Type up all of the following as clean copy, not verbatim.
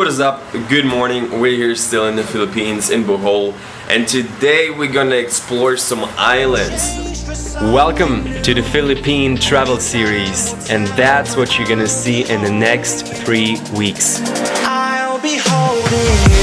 What is up? Good morning. We're here still in the Philippines, in Bohol, and today we're gonna explore some islands. Welcome to the Philippine travel series, and that's what you're gonna see in the next 3 weeks. I'll be holding you.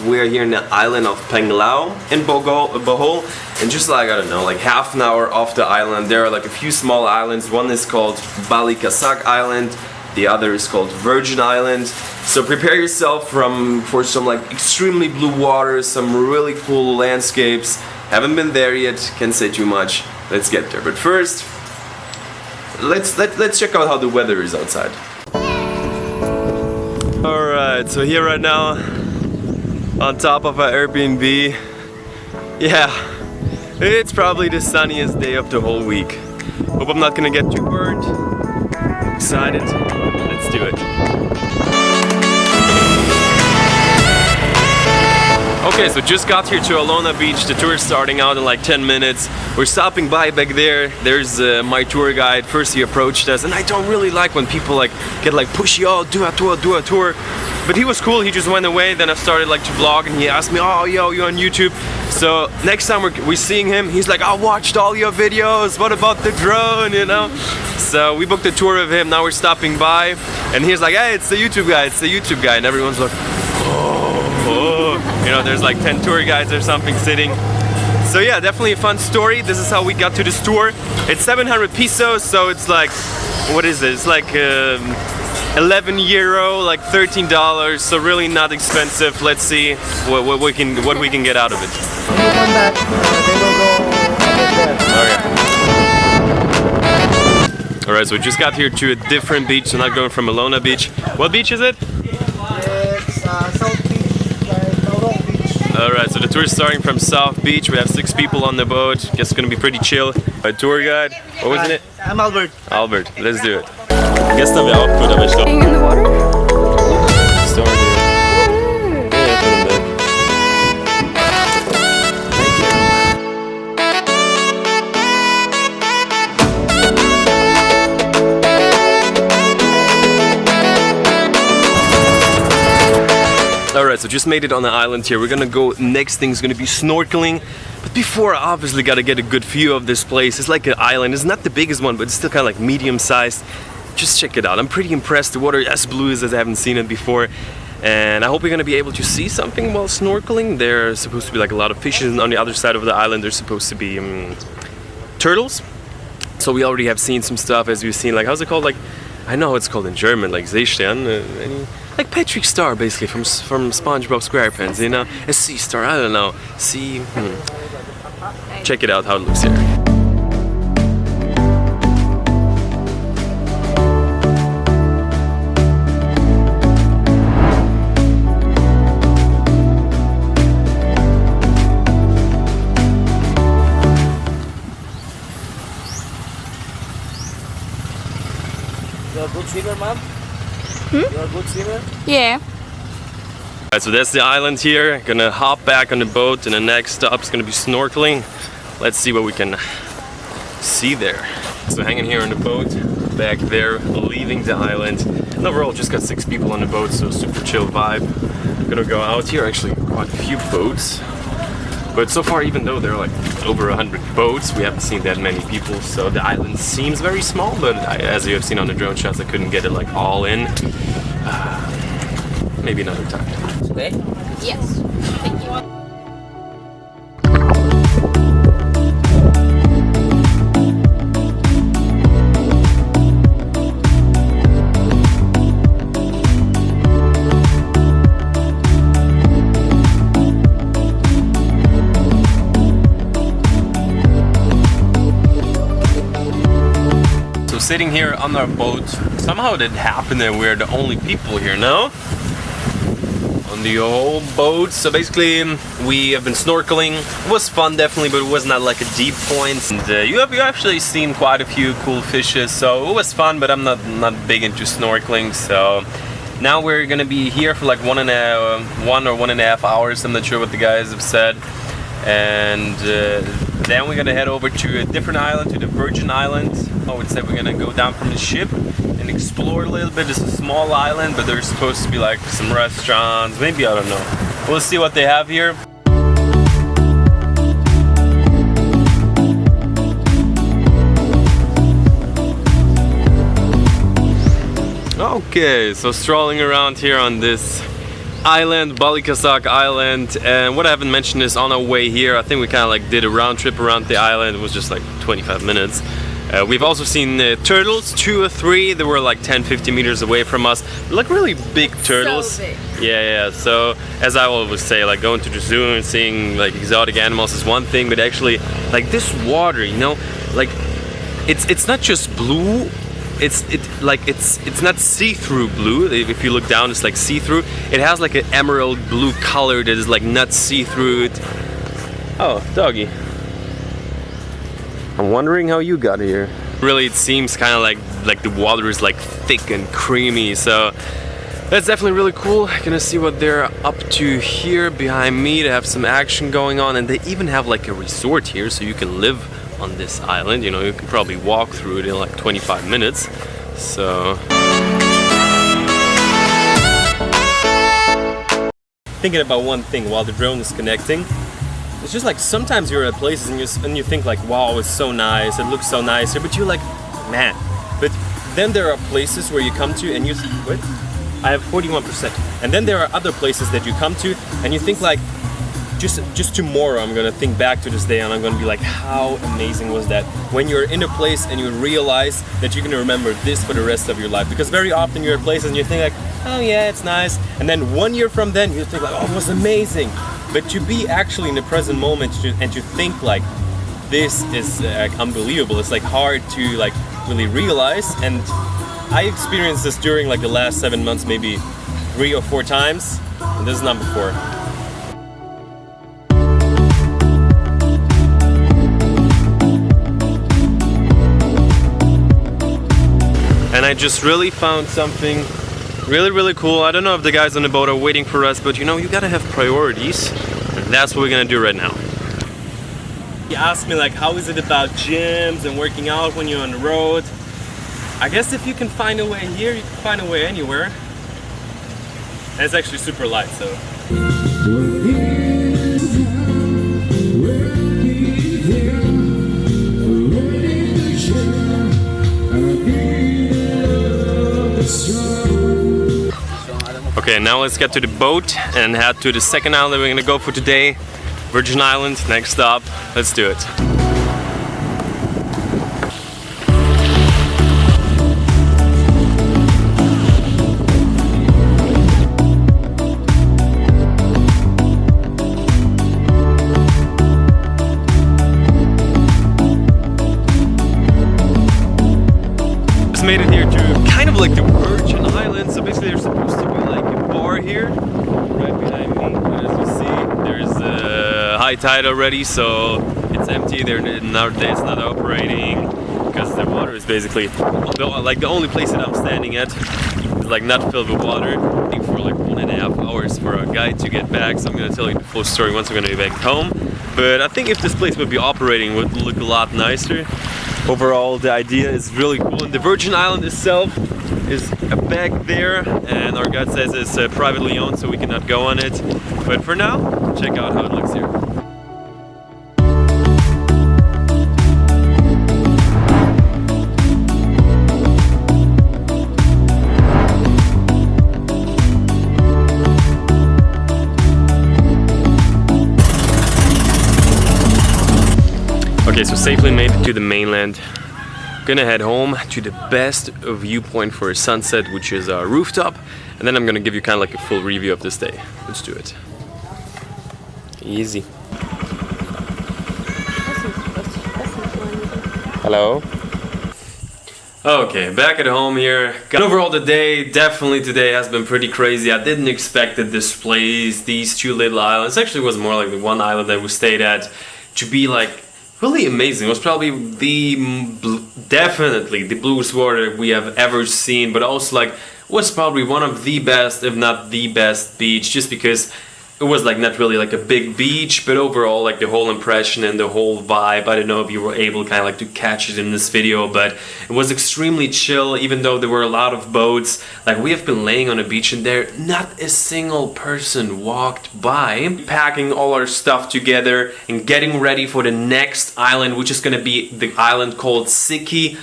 We're here in the island of Panglao in Bohol, and just like, I don't know, like half an hour off the island there are like a few small islands. One is called Balicasag Island, the other is called Virgin Island. So prepare yourself for some like extremely blue water, some really cool landscapes. Haven't been there yet, can't say too much. Let's get there, but first let's check out how the weather is outside. Alright, so here right now on top of our Airbnb. Yeah, it's probably the sunniest day of the whole week. Hope I'm not gonna get too burned. Excited. Let's do it. Okay, so just got here to Alona Beach. The tour is starting out in like 10 minutes. We're stopping by back there. There's my tour guide. First he approached us, and I don't really like when people like get like pushy, oh, do a tour. But he was cool, he just went away. Then I started like to vlog, and he asked me, oh, yo, you're on YouTube. So next time we're seeing him, he's like, I watched all your videos, what about the drone, you know? So we booked a tour of him, now we're stopping by. And he's like, hey, it's the YouTube guy, and everyone's like, oh. You know, there's like 10 tour guides or something sitting. So yeah, definitely a fun story. This is how we got to this tour. It's 700 pesos, so it's like, what is it? It's like 11 euro, like $13, so really not expensive. Let's see what we can get out of it. Alright, so we just got here to a different beach, so not going from Alona Beach. What beach is it? It's South Beach, Taurong Beach. Alright, so the tour is starting from South Beach. We have 6 people on the boat. Guess it's gonna be pretty chill. Our tour guide, what was it? I'm Albert. Albert, let's do it. Gestern wäre auch gut, aber ich glaube... In the water? Store here. Yeah, put him back. Alright, so just made it on the island here. We're gonna go, next thing's gonna be snorkeling. But before, I obviously gotta get a good view of this place. It's like an island. It's not the biggest one, but it's still kind of like medium-sized. Just check it out. I'm pretty impressed. The water is as blue as I haven't seen it before. And I hope we're gonna be able to see something while snorkeling. There's supposed to be like a lot of fishes, and on the other side of the island there's supposed to be turtles. So we already have seen some stuff, as we've seen, like, how's it called? Like, I know how it's called in German, like Seestern. Like Patrick Star, basically, from SpongeBob SquarePants, you know? A sea star, I don't know. Check it out how it looks here. You're a good swimmer, ma'am? You're a good swimmer? Yeah. Alright, so that's the island here. Gonna hop back on the boat, and the next stop's gonna be snorkeling. Let's see what we can see there. So hanging here on the boat, back there, leaving the island. And overall, just got 6 people on the boat, so super chill vibe. Gonna go out here, actually quite a few boats. But so far, even though there are like over 100 boats, we haven't seen that many people. So the island seems very small, but as you have seen on the drone shots, I couldn't get it like all in. Maybe another time. Okay. Yes. Thank you. Sitting here on our boat, somehow it happened that we're the only people here, no? On the whole boat. So basically, we have been snorkeling. It was fun, definitely, but it was not like a deep point. And you actually seen quite a few cool fishes, so it was fun. But I'm not big into snorkeling, so Now we're gonna be here for like 1.5 hours. I'm not sure what the guys have said. And then we're gonna head over to a different island, to the Virgin Island. I would say we're gonna go down from the ship and explore a little bit. It's a small island, but there's supposed to be like some restaurants, maybe, I don't know. We'll see what they have here. Okay, so strolling around here on this island, Balicasag Island, and what I haven't mentioned is on our way here, I think we kind of like did a round trip around the island. It was just like 25 minutes. We've also seen turtles, 2 or 3. They were like 10-15 meters away from us. Like really big turtles. So big. Yeah. So as I always say, like going to the zoo and seeing like exotic animals is one thing, but actually like this water, you know, like it's not just blue. It's not see-through blue. If you look down, it's like see-through. It has like an emerald blue color that is like not see-through. Oh, doggy. I'm wondering how you got here. Really, it seems kind of like the water is like thick and creamy. So that's definitely really cool. Gonna see what they're up to here behind me. They have some action going on, and they even have like a resort here, so you can live on this island. You know, you can probably walk through it in like 25 minutes. So thinking about one thing while the drone is connecting. It's just like sometimes you're at places and you think like, wow, it's so nice, it looks so nice here, but you're like, man. But then there are places where you come to and you wait, I have 41%. And then there are other places that you come to and you think like, just tomorrow I'm gonna think back to this day and I'm gonna be like, how amazing was that? When you're in a place and you realize that you're gonna remember this for the rest of your life. Because very often you're at places and you think like, oh yeah, it's nice. And then 1 year from then you think like, oh, it was amazing. But to be actually in the present moment and to think like, this is unbelievable. It's like hard to like really realize. And I experienced this during like the last 7 months, maybe 3 or 4 times. And this is number 4. And I just really found something really cool. I don't know if the guys on the boat are waiting for us, but you know, you gotta have priorities. And that's what we're gonna do right now. You asked me like, how is it about gyms and working out when you're on the road? I guess if you can find a way here, you can find a way anywhere. And it's actually super light, so. Okay, now let's get to the boat and head to the second island we're gonna go for today. Virgin Island, next stop. Let's do it. Just made it here to kind of like the Virgin Island. So basically there's supposed to be like a bar here right behind me. But as you see, there's a high tide already, so it's empty. It's not operating because the water is basically like the only place that I'm standing at is like not filled with water. I think for like 1.5 hours for a guide to get back. So I'm gonna tell you the full story once we're gonna be back home. But I think if this place would be operating, it would look a lot nicer. Overall, the idea is really cool. And the Virgin Island itself is back there, and our guide says it's privately owned, so we cannot go on it. But for now, check out how it looks here. Okay, so safely made it to the mainland. Gonna head home to the best viewpoint for a sunset, which is a rooftop, and then I'm gonna give you kind of like a full review of this day. Let's do it. Easy. Hello. Okay, back at home here. Overall, the day, definitely today has been pretty crazy. I didn't expect that this place, these 2 little islands, actually was more like the one island that we stayed at, to be like really amazing. It was probably definitely the bluest water we have ever seen, but also like was probably one of the best, if not the best beach, just because it was like not really like a big beach, but overall like the whole impression and the whole vibe. I don't know if you were able kind of like to catch it in this video, but it was extremely chill, even though there were a lot of boats. Like we have been laying on a beach and there not a single person walked by. Packing all our stuff together and getting ready for the next island, which is gonna be the island called Siki.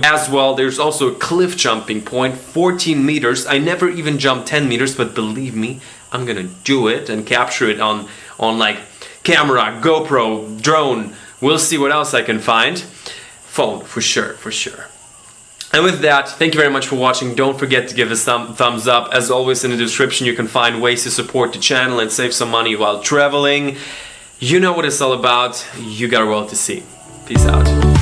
As well, there's also a cliff jumping point, 14 meters. I never even jumped 10 meters, but believe me, I'm gonna do it and capture it on like camera, GoPro, drone. We'll see what else I can find. Phone, for sure. And with that, thank you very much for watching. Don't forget to give us some thumbs up. As always, in the description you can find ways to support the channel and save some money while traveling. You know what it's all about. You got a world to see. Peace out.